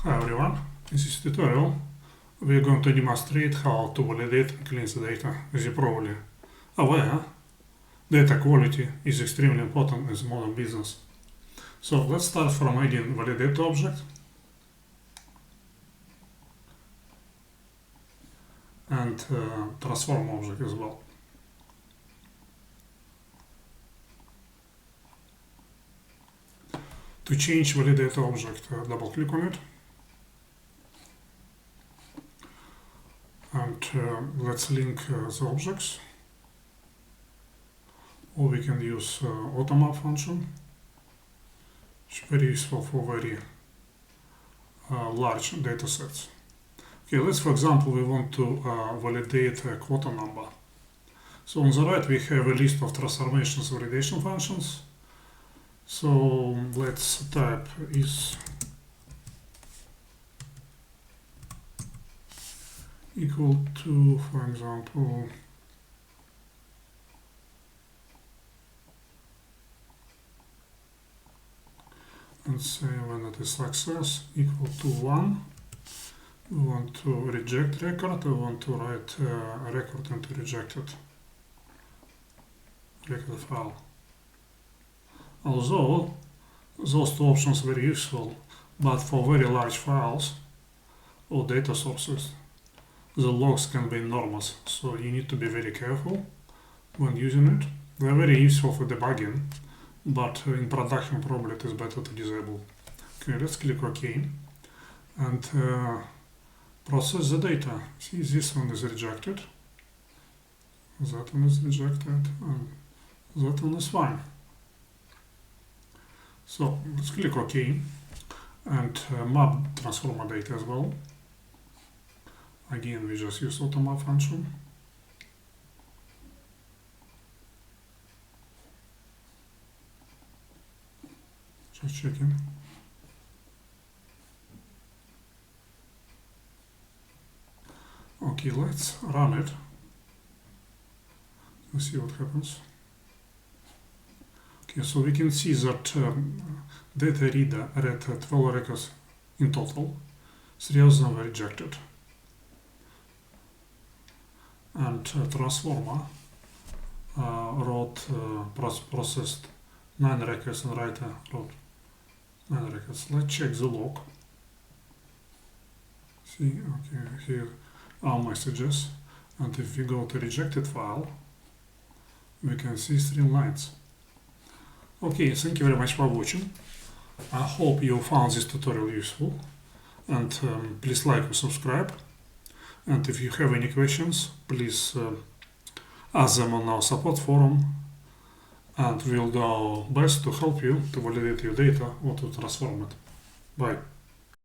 Hi everyone, in this tutorial we are going to demonstrate how to validate and cleanse the data. As you're probably aware, data quality is extremely important in the modern business. So let's start from adding Validator object and transform object as well. To change Validator object, double click on it. And let's link the objects, or we can use automap function, which is very useful for very large data sets. Okay, let's, for example, we want to validate a quota number. So on the right we have a list of transformations validation functions. So let's type is equal to, for example, let's say when it is success equal to 1, we want to reject record, we want to write a record into rejected record file. Although those two options are very useful, but for very large files or data sources, the logs can be enormous, so you need to be very careful when using it. They are very useful for debugging, but in production probably it is better to disable. Okay, let's click OK and process the data. See, this one is rejected, that one is rejected, and that one is fine. So let's click OK and map transformer data as well. Again, we just use automap function. Just checking. Okay, let's run it. Let's see what happens. Okay, so we can see that data reader read 12 records in total. 3 of them were rejected. And transformer processed 9 records and writer wrote 9 records. Let's check the log. See, okay, here are messages, and if we go to rejected file, we can see 3 lines. Okay, thank you very much for watching. I hope you found this tutorial useful, and please like and subscribe. And if you have any questions, please ask them on our support forum, and we'll do our best to help you to validate your data or to transform it. Bye.